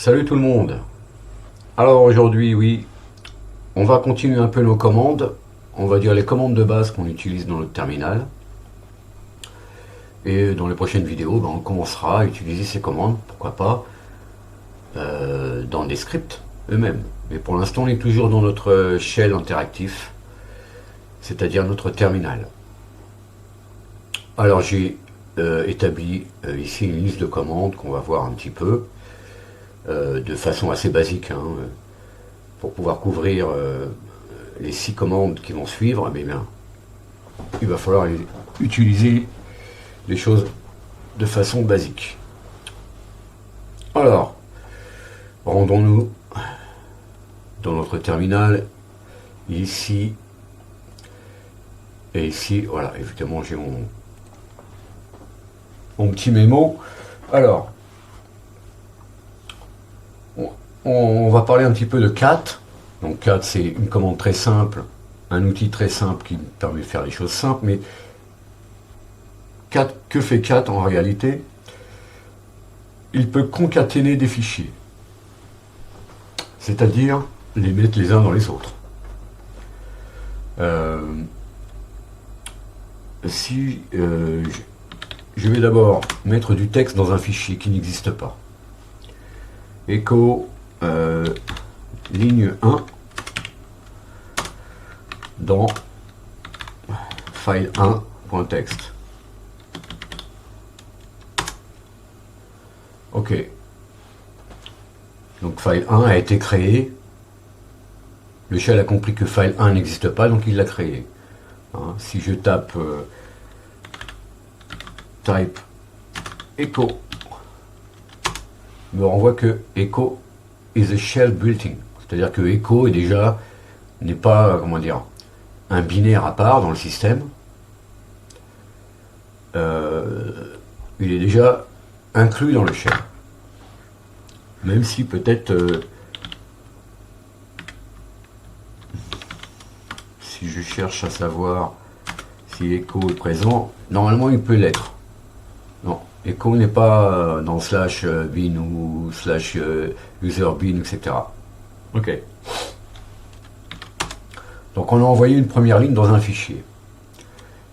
Salut tout le monde. Alors aujourd'hui, oui, on va continuer un peu nos commandes. On va dire les commandes de base qu'on utilise dans notre terminal. Et dans les prochaines vidéos, on commencera à utiliser ces commandes, pourquoi pas, dans des scripts eux-mêmes. Mais pour l'instant, on est toujours dans notre shell interactif, c'est-à-dire notre terminal. Alors j'ai établi ici une liste de commandes qu'on va voir un petit peu, de façon assez basique, pour pouvoir couvrir les 6 commandes qui vont suivre. Eh bien, il va falloir utiliser les choses de façon basique. Alors, rendons-nous dans notre terminal, ici, et ici, voilà, évidemment j'ai mon petit mémo. Alors, on va parler un petit peu de cat. Donc cat, c'est une commande très simple, un outil très simple qui permet de faire des choses simples, mais cat, que fait cat en réalité? Il peut concaténer des fichiers, c'est-à-dire les mettre les uns dans les autres. Si je vais d'abord mettre du texte dans un fichier qui n'existe pas, echo ligne 1 dans file 1.txt. Ok. Donc file 1 a été créé. Le shell a compris que file 1 n'existe pas, donc il l'a créé. Si je tape type echo, me renvoie que echo is a shell built-in. C'est-à-dire que echo est déjà, n'est pas, comment dire, un binaire à part dans le système. Il est déjà inclus dans le shell. Même si peut-être, si je cherche à savoir si echo est présent, normalement il peut l'être. Non, echo n'est pas dans slash bin ou slash user bin, etc. Ok. Donc on a envoyé une première ligne dans un fichier.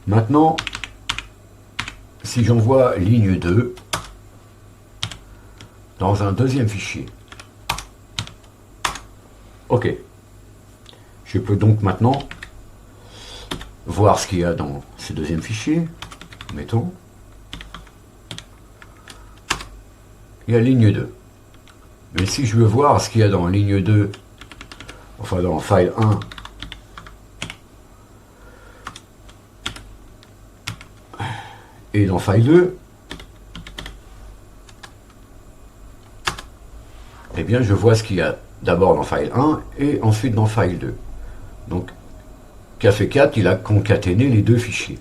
Maintenant, si j'envoie ligne 2 dans un deuxième fichier. Ok. Je peux donc maintenant voir ce qu'il y a dans ce deuxième fichier. Mettons. Il y a ligne 2. Mais si je veux voir ce qu'il y a dans ligne 2, enfin dans file 1, et dans file 2, eh bien je vois ce qu'il y a d'abord dans file 1 et ensuite dans file 2. Donc qu'a fait cat, il a concaténé les deux fichiers.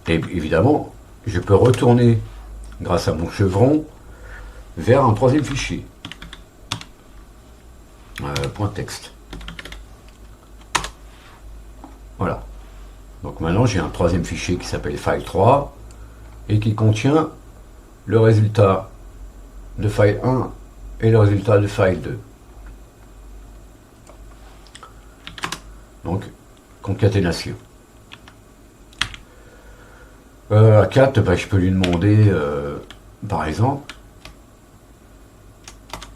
Et évidemment, je peux retourner, grâce à mon chevron, vers un troisième fichier. .txt. Voilà. Donc maintenant, j'ai un troisième fichier qui s'appelle file 3 et qui contient le résultat de file 1 et le résultat de file 2. Donc, concaténation. À cat, je peux lui demander, par exemple,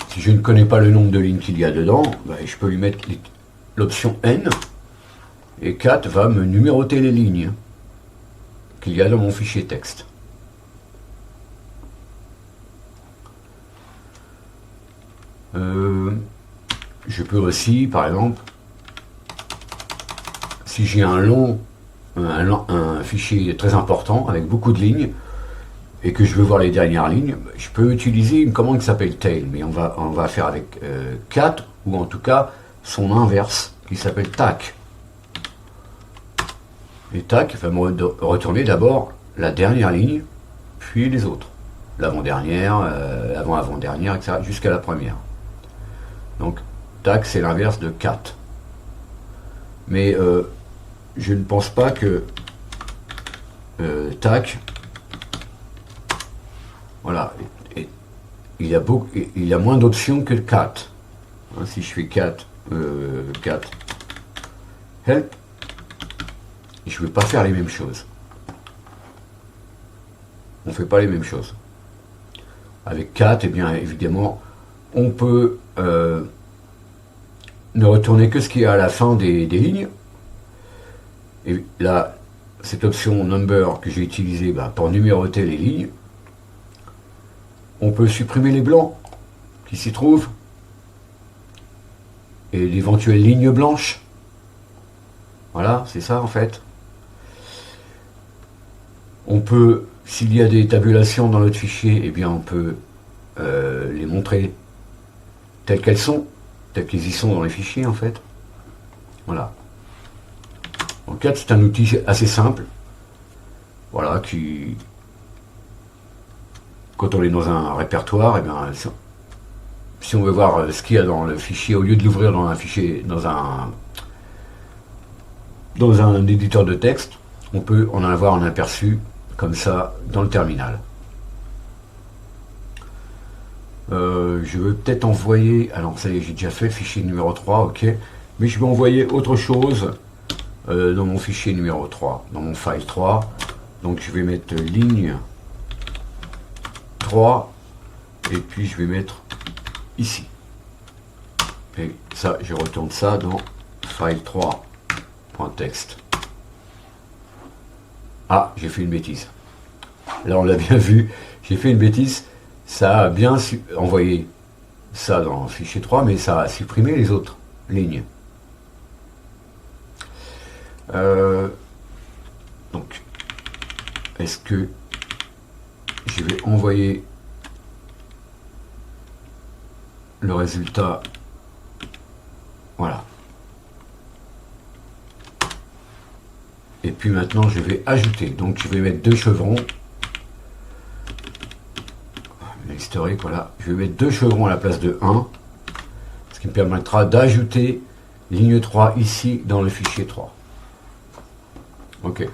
si je ne connais pas le nombre de lignes qu'il y a dedans, je peux lui mettre l'option N, et cat va me numéroter les lignes qu'il y a dans mon fichier texte. Je peux aussi, par exemple, si j'ai un fichier très important avec beaucoup de lignes et que je veux voir les dernières lignes, je peux utiliser une commande qui s'appelle tail, mais on va faire avec cat, ou en tout cas son inverse qui s'appelle tac. Et tac va me retourner d'abord la dernière ligne, puis les autres, l'avant-dernière, avant-avant-dernière, etc., jusqu'à la première. Donc tac, c'est l'inverse de cat. Mais je ne pense pas que tac Voilà. Et il y a moins d'options que le cat. Hein, si je fais cat, help, je ne vais pas faire les mêmes choses. On ne fait pas les mêmes choses. Avec cat, eh bien évidemment, on peut ne retourner que ce qui est à la fin des lignes. Et là, cette option number que j'ai utilisée pour numéroter les lignes, on peut supprimer les blancs qui s'y trouvent et d'éventuelles lignes blanches. Voilà, c'est ça en fait. On peut, s'il y a des tabulations dans notre fichier, eh bien on peut les montrer telles qu'elles sont, telles qu'elles y sont dans les fichiers en fait. Voilà. Donc cat, c'est un outil assez simple, voilà, qui, quand on est dans un répertoire, eh bien, si on veut voir ce qu'il y a dans le fichier, au lieu de l'ouvrir dans un fichier, dans un éditeur de texte, on peut en avoir un aperçu comme ça dans le terminal. Je veux peut-être envoyer, alors ça y est, j'ai déjà fait le fichier numéro 3, ok, mais je vais envoyer autre chose dans mon fichier numéro 3, dans mon file 3. Donc je vais mettre ligne 3 et puis je vais mettre ici. Et ça, je retourne ça dans file 3.txt. Ah, j'ai fait une bêtise. Là, on l'a bien vu, j'ai fait une bêtise. Ça a bien envoyé ça dans le fichier 3, mais ça a supprimé les autres lignes. Donc, est-ce que je vais envoyer le résultat? Voilà. Et puis maintenant, je vais ajouter. Donc, je vais mettre 2 chevrons. L'historique, voilà. Je vais mettre 2 chevrons à la place de 1. Ce qui me permettra d'ajouter ligne 3 ici dans le fichier 3. Ok.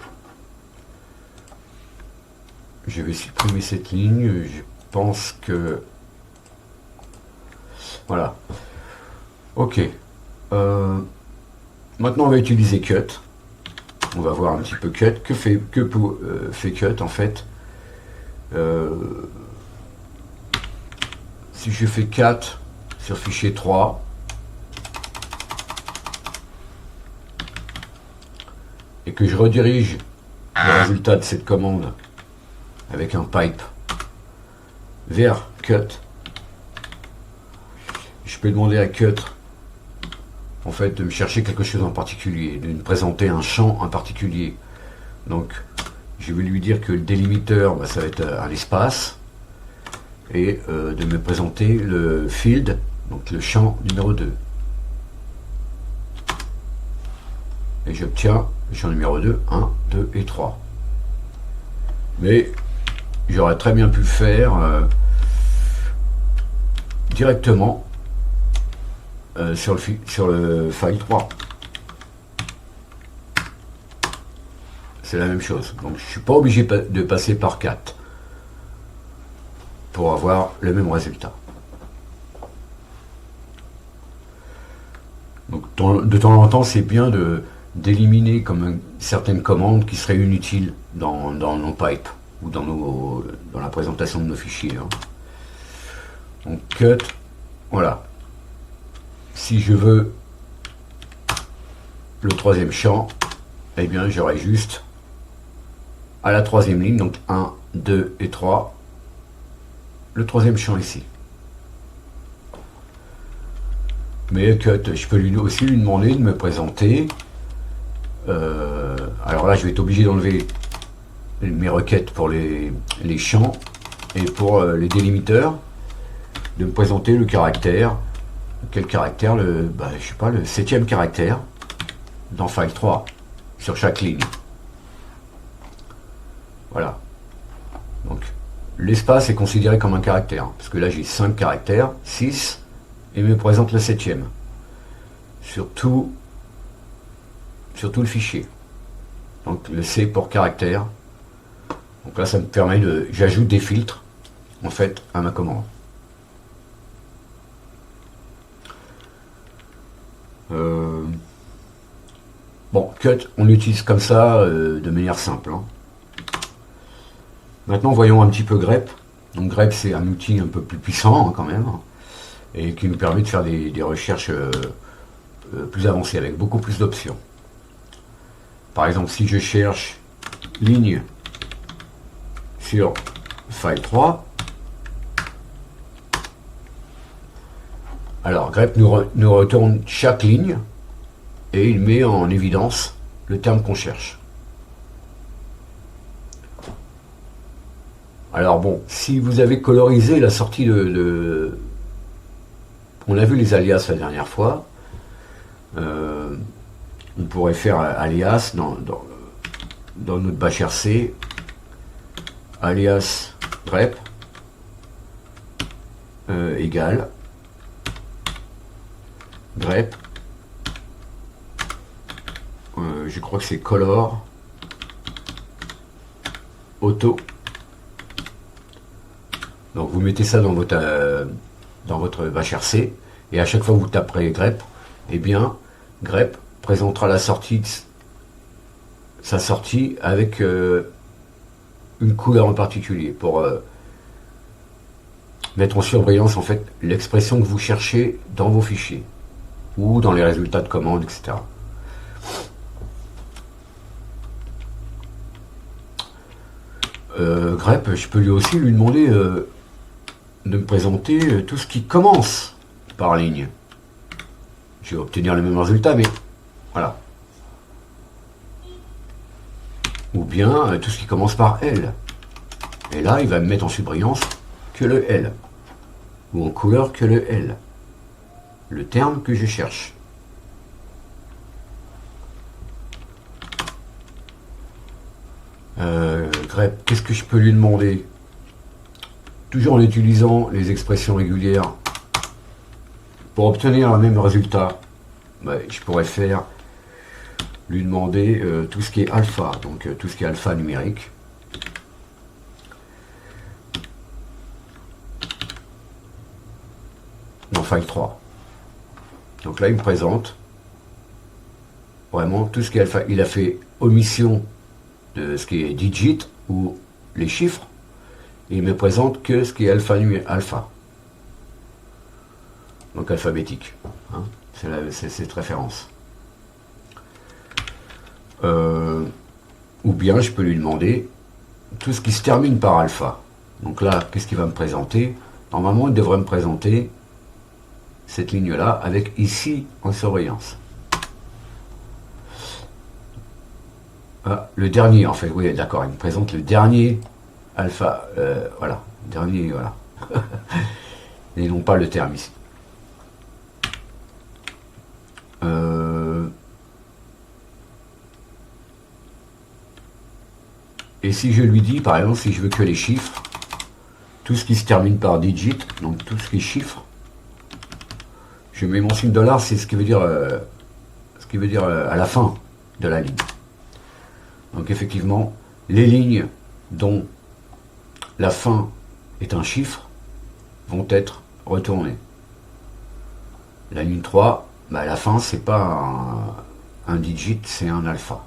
Je vais supprimer cette ligne. Je pense que... Voilà. Ok. Maintenant, on va utiliser cut. On va voir un petit peu cut. Que fait cut en fait? Si je fais 4 sur fichier 3, et que je redirige le résultat de cette commande avec un pipe vers cut, je peux demander à cut en fait de me chercher quelque chose en particulier, de me présenter un champ en particulier. Donc je vais lui dire que le délimiteur, ça va être un espace, et de me présenter le field, donc le champ numéro 2. Et j'obtiens le champ numéro 2, 1, 2 et 3. Mais j'aurais très bien pu le faire directement sur le file 3. C'est la même chose. Donc je ne suis pas obligé de passer par 4 pour avoir le même résultat. Donc de temps en temps, c'est bien d'éliminer certaines commandes qui seraient inutiles dans nos pipes ou dans la présentation de nos fichiers. Hein. Donc cut, voilà. Si je veux le troisième champ, eh bien j'aurai juste à la troisième ligne, donc 1, 2 et 3, le troisième champ ici. Mais cut, je peux aussi lui demander de me présenter. Alors là, je vais être obligé d'enlever mes requêtes pour les champs et pour les délimiteurs, de me présenter le caractère. Quel caractère? Je sais pas, le 7e caractère dans file 3 sur chaque ligne. Voilà. Donc l'espace est considéré comme un caractère, parce que là j'ai 5 caractères, 6, et me présente le 7e. Sur tout le fichier. Donc le C pour caractère. Donc là ça me permet j'ajoute des filtres en fait à ma commande. Bon, cut, on l'utilise comme ça de manière simple, hein. Maintenant, voyons un petit peu grep. Donc grep, c'est un outil un peu plus puissant, hein, quand même, et qui nous permet de faire des recherches plus avancées, avec beaucoup plus d'options. Par exemple, si je cherche ligne sur file 3, alors grep nous retourne chaque ligne et il met en évidence le terme qu'on cherche. Alors bon, si vous avez colorisé la sortie on a vu les alias la dernière fois, on pourrait faire alias dans notre bâche RC, alias grep égale grep, je crois que c'est color auto. Donc vous mettez ça dans votre bâche RC, et à chaque fois que vous taperez grep, eh bien grep présentera sa sortie avec une couleur en particulier pour mettre en surbrillance en fait l'expression que vous cherchez dans vos fichiers ou dans les résultats de commande, etc. Grep, je peux lui aussi lui demander de me présenter tout ce qui commence par ligne. Je vais obtenir le même résultat, mais voilà. Ou bien tout ce qui commence par L. Et là, il va me mettre en surbrillance que le L. Ou en couleur que le L. Le terme que je cherche. Grep, qu'est-ce que je peux lui demander? Toujours en utilisant les expressions régulières. Pour obtenir le même résultat, je pourrais lui demander tout ce qui est alpha, donc tout ce qui est alpha numérique. Dans file 3. Donc là, il me présente vraiment tout ce qui est alpha. Il a fait omission de ce qui est digit ou les chiffres. Et il me présente que ce qui est alpha. Donc alphabétique, hein, c'est cette référence. Ou bien je peux lui demander tout ce qui se termine par alpha. Donc là, qu'est-ce qu'il va me présenter? Normalement, il devrait me présenter cette ligne-là avec ici en surveillance. Ah, le dernier, en fait, oui, d'accord, il me présente le dernier alpha, voilà, dernier, voilà. Et non pas le terme ici. Et si je lui dis, par exemple, si je veux que les chiffres, tout ce qui se termine par digit, donc tout ce qui est chiffres, je mets mon signe $, c'est ce qui veut dire à la fin de la ligne. Donc effectivement, les lignes dont la fin est un chiffre vont être retournées. La ligne 3, la fin c'est pas un digit, c'est un alpha.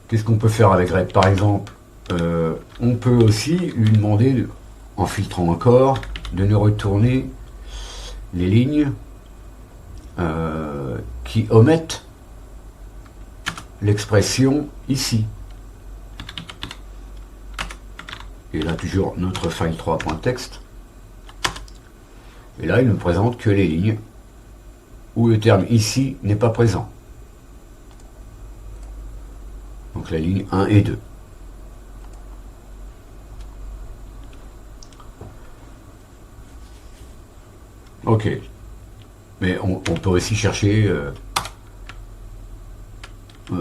Qu'est-ce qu'on peut faire avec grep? Par exemple, on peut aussi lui demander, en filtrant encore, de nous retourner les lignes qui omettent l'expression ici. Et là, toujours notre file 3.txt. Et là, il ne présente que les lignes où le terme ici n'est pas présent. Donc la ligne 1 et 2. Ok. Mais on peut aussi chercher je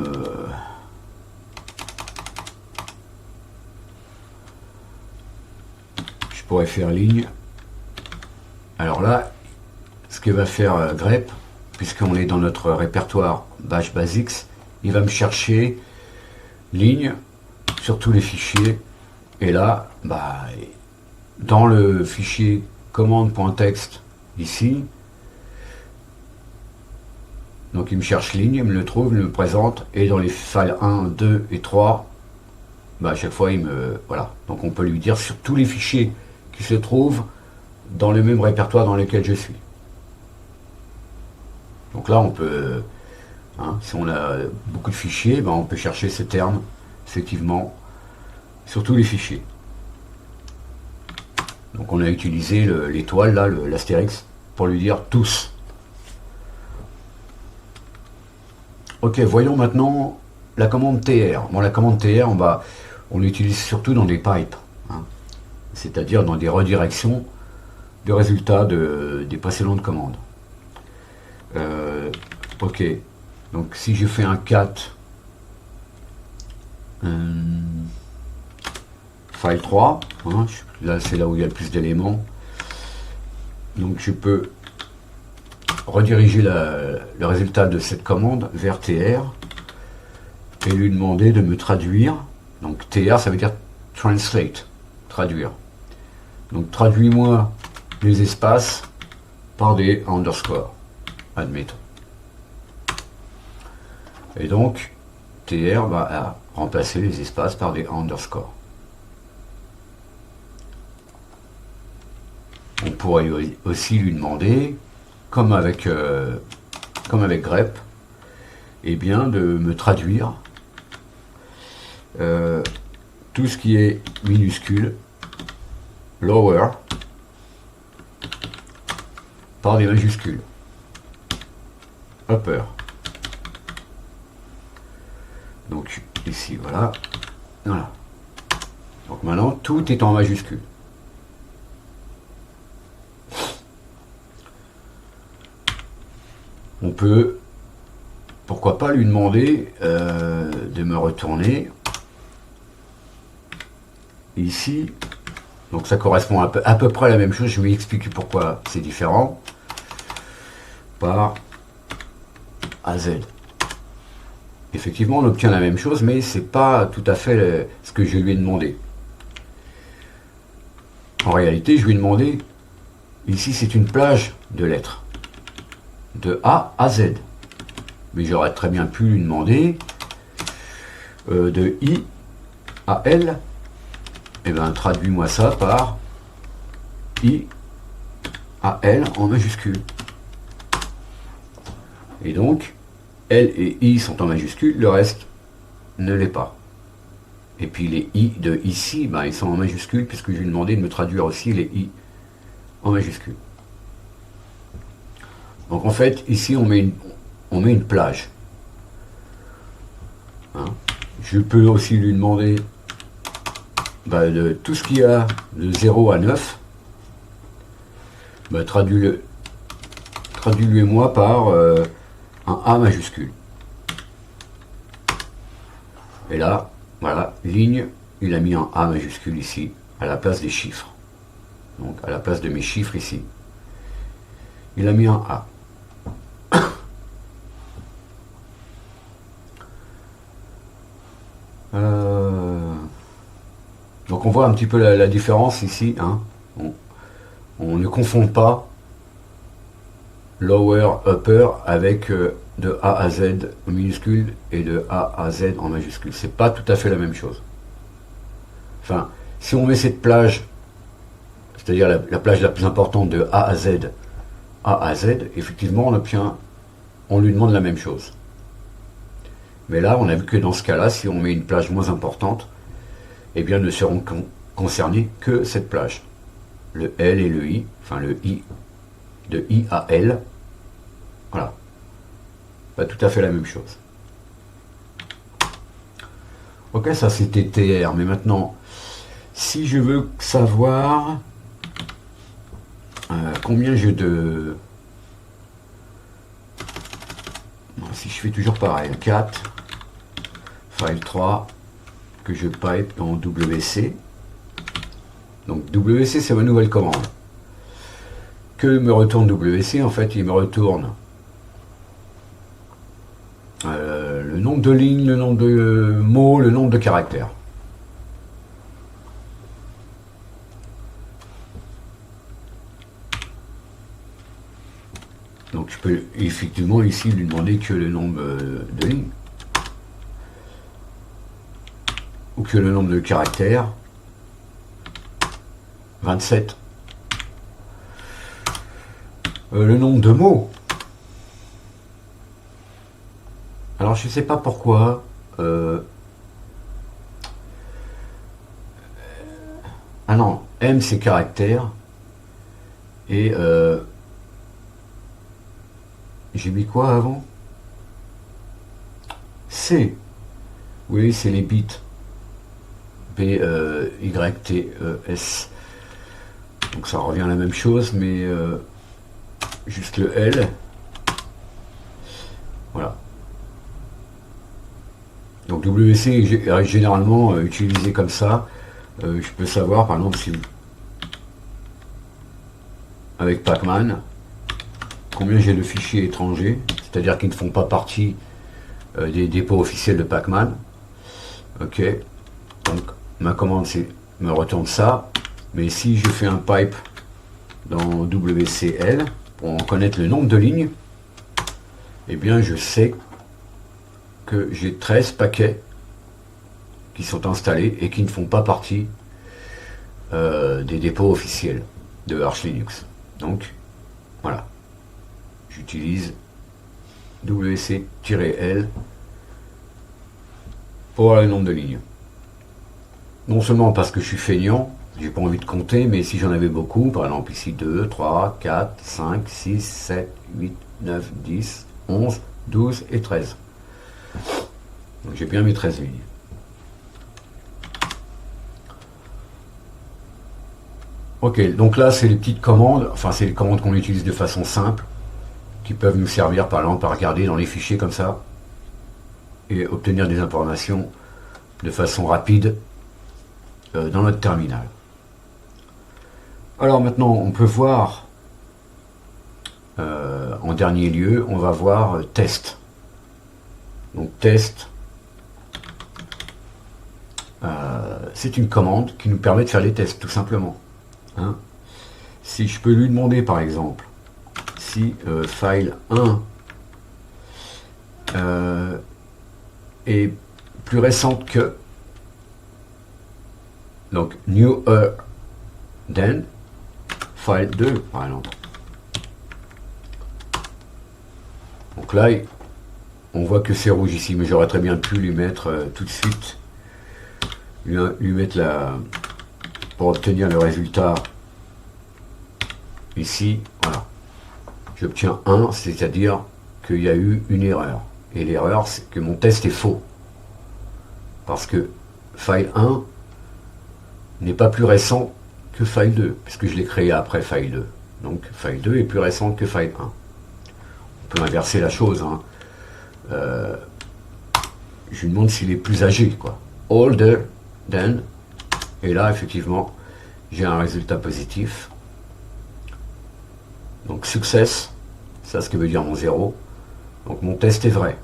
pourrais faire ligne. Alors là, ce que va faire grep, puisqu'on est dans notre répertoire bash basics, il va me chercher ligne sur tous les fichiers. Et là, bah, dans le fichier commande.txt ici, donc il me cherche ligne, il me le trouve, il me le présente, et dans les files 1, 2 et 3, bah, à chaque fois il me... Voilà. Donc on peut lui dire sur tous les fichiers qui se trouvent dans le même répertoire dans lequel je suis. Donc là on peut, hein, si on a beaucoup de fichiers, bah, on peut chercher ce terme, effectivement, sur tous les fichiers. Donc on a utilisé l'étoile, là, l'astérix, pour lui dire tous. Ok, voyons maintenant la commande tr. Bon, la commande tr, on l'utilise surtout dans des pipes, hein, c'est-à-dire dans des redirections de résultats des précédentes commandes. Ok, donc si je fais un cat file 3, hein, là c'est là où il y a le plus d'éléments, donc je peux rediriger le résultat de cette commande vers tr et lui demander de me traduire. Donc tr, ça veut dire translate, traduire. Donc traduis-moi les espaces par des underscores, admettons. Et donc tr va remplacer les espaces par des underscores. On pourrait aussi lui demander, comme avec grep, eh bien de me traduire tout ce qui est minuscule, lower, par des majuscules, upper. Donc ici, voilà. Voilà. Donc maintenant, tout est en majuscule. On peut, pourquoi pas, lui demander de me retourner ici. Donc ça correspond à peu près à la même chose. Je vais expliquer pourquoi c'est différent. Par AZ. Effectivement, on obtient la même chose, mais c'est pas tout à fait ce que je lui ai demandé. En réalité, je lui ai demandé, ici c'est une plage de lettres, de A à Z. Mais j'aurais très bien pu lui demander de I à L. Et bien, traduis-moi ça par I à L en majuscule. Et donc, L et I sont en majuscule, le reste ne l'est pas. Et puis les I de ici, ben, ils sont en majuscule, puisque je lui ai demandé de me traduire aussi les I en majuscule. Donc en fait, ici, on met une plage. Hein. Je peux aussi lui demander ben, de tout ce qu'il y a de 0 à 9, ben, traduis-le-moi par un A majuscule. Et là, voilà, ligne, il a mis un A majuscule ici, à la place des chiffres. Donc à la place de mes chiffres ici, il a mis un A. Donc on voit un petit peu la différence ici, hein. On ne confond pas lower, upper avec de A à Z en minuscule et de A à Z en majuscule. C'est pas tout à fait la même chose. Enfin, si on met cette plage, c'est-à-dire la plage la plus importante de A à Z, effectivement on lui demande la même chose. Mais là, on a vu que dans ce cas-là, si on met une plage moins importante, eh bien ne seront concernés que cette plage. Le L et le I, enfin le I, de I à L, voilà. Pas tout à fait la même chose. Ok, ça c'était TR, mais maintenant, si je veux savoir combien j'ai de... Si je fais toujours pareil, 4, file 3, que je pipe dans WC. Donc WC, c'est ma nouvelle commande. Que me retourne WC? En fait, il me retourne le nombre de lignes, le nombre de mots, le nombre de caractères. Donc je peux effectivement ici lui demander que le nombre de lignes ou que le nombre de caractères. 27. Le nombre de mots. Alors je sais pas pourquoi. Ah non, M c'est caractère. Et j'ai mis quoi avant? C. Oui, c'est les bits. B, Y, T, E, S. Donc ça revient à la même chose, mais juste le L. Voilà. Donc WC est généralement utilisé comme ça. Je peux savoir, par exemple, si avec Pacman, combien j'ai de fichiers étrangers, c'est-à-dire qui ne font pas partie des dépôts officiels de Pacman. Ok. Donc ma commande me retourne ça. Mais si je fais un pipe dans WCL pour en connaître le nombre de lignes, eh bien je sais que j'ai 13 paquets qui sont installés et qui ne font pas partie des dépôts officiels de Arch Linux. Donc voilà, j'utilise WC-L pour avoir le nombre de lignes. Non seulement parce que je suis feignant, j'ai pas envie de compter, mais si j'en avais beaucoup, par exemple ici 2, 3, 4, 5, 6, 7, 8, 9, 10, 11, 12 et 13. Donc j'ai bien mes 13 lignes. Ok, donc là c'est les petites commandes, enfin c'est les commandes qu'on utilise de façon simple, qui peuvent nous servir par exemple à regarder dans les fichiers comme ça, et obtenir des informations de façon rapide dans notre terminal. Alors maintenant on peut voir, en dernier lieu, on va voir test. Donc test, c'est une commande qui nous permet de faire des tests tout simplement. Hein. Si je peux lui demander par exemple si file 1 est plus récente que, donc newer than file 2 par exemple. Donc là on voit que c'est rouge ici, mais j'aurais très bien pu lui mettre tout de suite, lui mettre pour obtenir le résultat ici, voilà. J'obtiens 1, c'est-à-dire qu'il y a eu une erreur. Et l'erreur, c'est que mon test est faux. Parce que file 1 n'est pas plus récent que file 2, puisque je l'ai créé après file 2. Donc file 2 est plus récent que file 1. On peut inverser la chose. Hein. Je lui demande s'il est plus âgé, quoi. Older than. Et là, effectivement, j'ai un résultat positif. Donc success, c'est ce que veut dire mon 0. Donc mon test est vrai.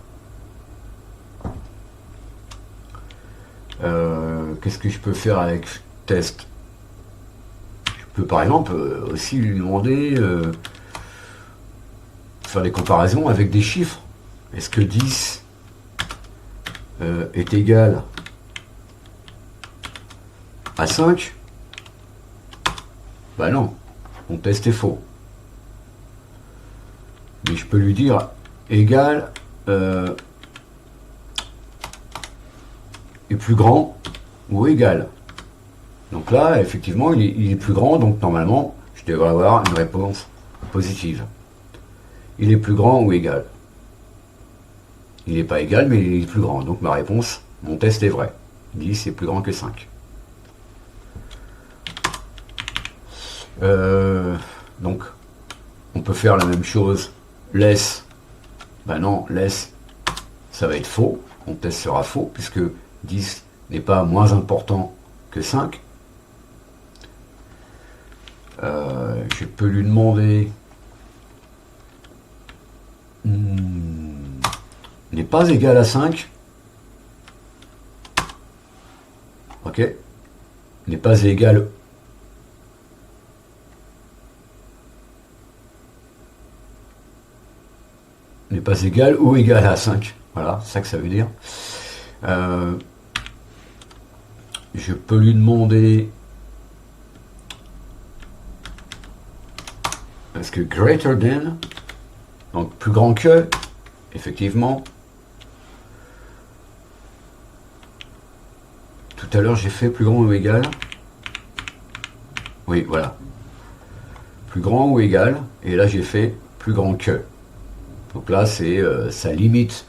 Qu'est-ce que je peux faire avec test? Je peux par exemple aussi lui demander faire des comparaisons avec des chiffres. Est-ce que 10 est égal à 5? Ben non, mon test est faux. Mais je peux lui dire égal est plus grand ou égal. Donc là, effectivement, il est plus grand, donc normalement, je devrais avoir une réponse positive. Il est plus grand ou égal. Il n'est pas égal, mais il est plus grand. Donc ma réponse, mon test est vrai. 10 est plus grand que 5. Donc, on peut faire la même chose. Less, ben non, less, ça va être faux. Mon test sera faux, puisque 10 n'est pas moins important que 5. Je peux lui demander n'est pas égal à 5. Ok, n'est pas égal ou égal à 5. Voilà, c'est ça que ça veut dire. Je peux lui demander, est-ce que greater than, donc plus grand que, effectivement. Tout à l'heure j'ai fait plus grand ou égal. Oui, voilà. Plus grand ou égal, et là j'ai fait plus grand que. Donc là c'est ça limite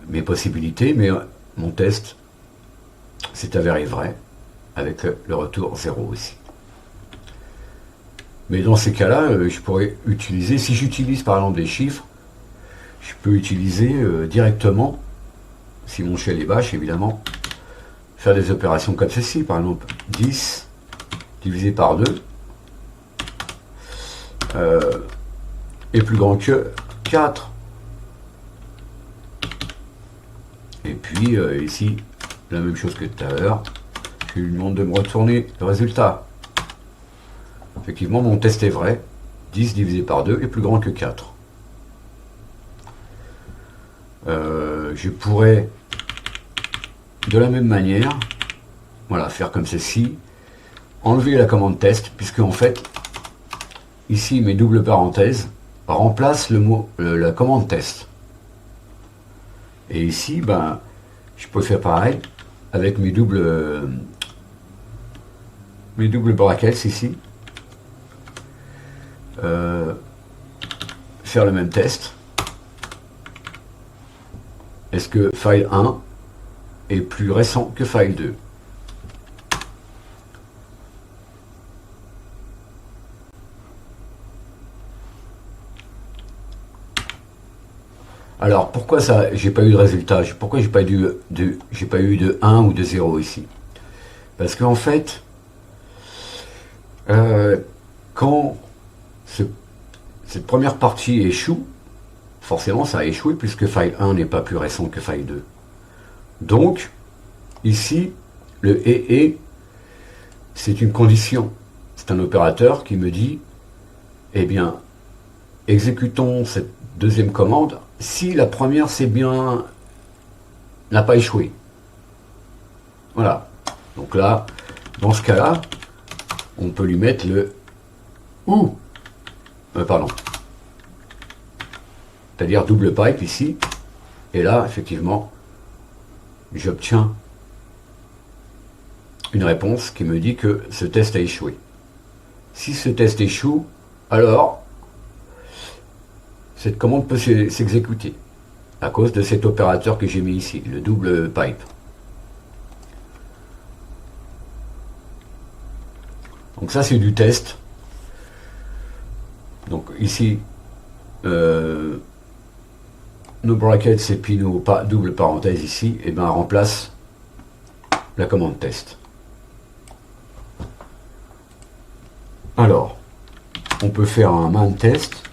mes possibilités, mais mon test s'est avéré vrai, avec le retour 0 aussi. Mais dans ces cas-là, je pourrais utiliser, si j'utilise par exemple des chiffres, je peux utiliser directement, si mon shell est vache évidemment, faire des opérations comme ceci, par exemple 10 divisé par 2 est plus grand que 4. Et puis ici, la même chose que tout à l'heure, je lui demande de me retourner le résultat. Effectivement, mon test est vrai, 10 divisé par 2 est plus grand que 4. Je pourrais, de la même manière, voilà, faire comme ceci, enlever la commande test, puisque en fait, ici mes doubles parenthèses remplacent le mot, la commande test. Et ici, ben, je peux faire pareil avec mes doubles brackets ici. Faire le même test. Est-ce que file 1 est plus récent que file 2? Alors pourquoi ça, j'ai pas eu de résultat? Pourquoi j'ai pas eu de 1 ou de 0 ici? Parce qu'en fait, quand cette première partie échoue, forcément ça a échoué puisque file 1 n'est pas plus récent que file 2. Donc, ici, le et c'est une condition. C'est un opérateur qui me dit, eh bien, exécutons cette deuxième commande si la première n'a pas échoué. Voilà. Donc là, dans ce cas-là, on peut lui mettre le ou. Pardon. C'est-à-dire double pipe ici. Et là, effectivement, j'obtiens une réponse qui me dit que ce test a échoué. Si ce test échoue, alors cette commande peut s'exécuter à cause de cet opérateur que j'ai mis ici, le double pipe. Donc ça c'est du test. Donc ici, nos brackets et puis nos double parenthèses ici, et ben remplace la commande test. Alors, on peut faire un man test.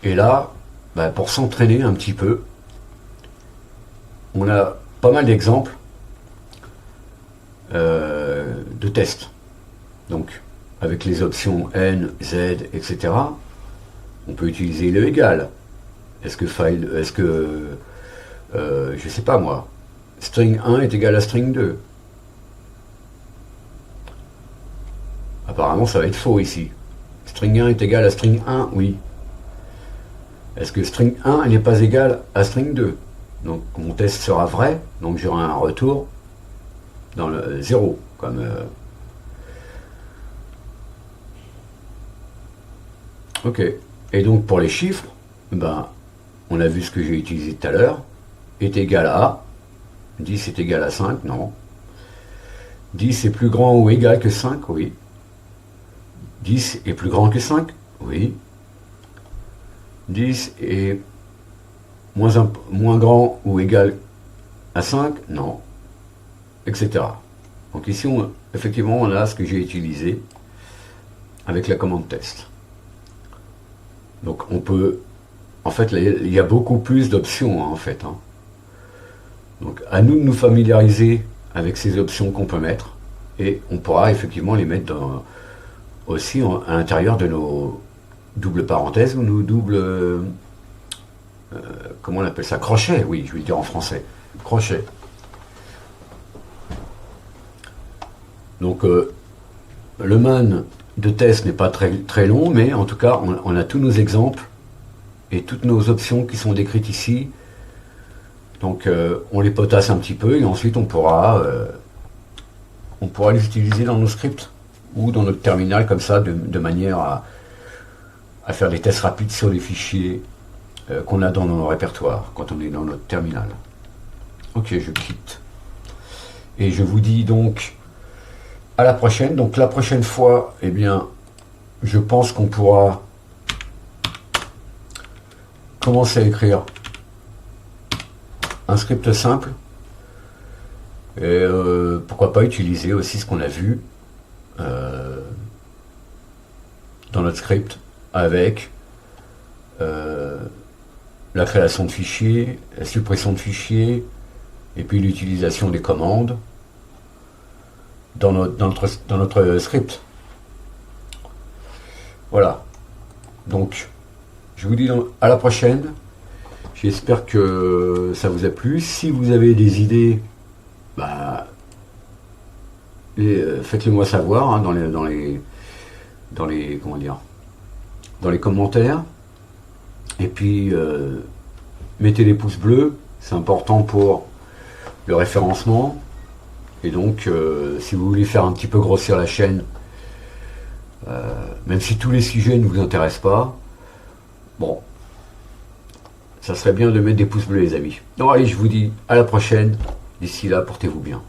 Et là, bah, pour s'entraîner un petit peu, on a pas mal d'exemples de tests. Donc, avec les options N, Z, etc., on peut utiliser le égal. Est-ce que je sais pas moi, string 1 est égal à string 2? Apparemment, ça va être faux ici. String 1 est égal à string 1, oui. Est-ce que string 1 n'est pas égal à string 2? Donc mon test sera vrai, donc j'aurai un retour dans le 0, comme ok. Et donc pour les chiffres, ben, on a vu ce que j'ai utilisé tout à l'heure, est égal à 10 est égal à 5, non. 10 est plus grand ou égal que 5, oui. 10 est plus grand que 5, oui. 10 est moins grand ou égal à 5, non, etc. Donc ici, effectivement, on a ce que j'ai utilisé avec la commande test. Donc on peut en fait, là, il y a beaucoup plus d'options, hein, en fait, hein. Donc, à nous de nous familiariser avec ces options qu'on peut mettre, et on pourra effectivement les mettre aussi à l'intérieur de nos doubles parenthèses ou nos doubles, comment on appelle ça, crochets, oui, je vais le dire en français, crochet. Donc, le man de test n'est pas très long, mais en tout cas, on a tous nos exemples et toutes nos options qui sont décrites ici. Donc, on les potasse un petit peu et ensuite on pourra les utiliser dans nos scripts ou dans notre terminal comme ça, de manière à faire des tests rapides sur les fichiers qu'on a dans nos répertoires quand on est dans notre terminal. Ok, je quitte. Et je vous dis donc à la prochaine. Donc la prochaine fois, eh bien, je pense qu'on pourra commencer à écrire un script simple. Et pourquoi pas utiliser aussi ce qu'on a vu dans notre script avec la création de fichiers, la suppression de fichiers, et puis l'utilisation des commandes dans notre script. Voilà. Donc, je vous dis à la prochaine. J'espère que ça vous a plu. Si vous avez des idées, bah, faites-le moi savoir, hein, comment dire, dans les commentaires. Et puis mettez les pouces bleus, c'est important pour le référencement. Et donc si vous voulez faire un petit peu grossir la chaîne, même si tous les sujets ne vous intéressent pas, bon, ça serait bien de mettre des pouces bleus, les amis. Donc allez, je vous dis à la prochaine. D'ici là, portez-vous bien.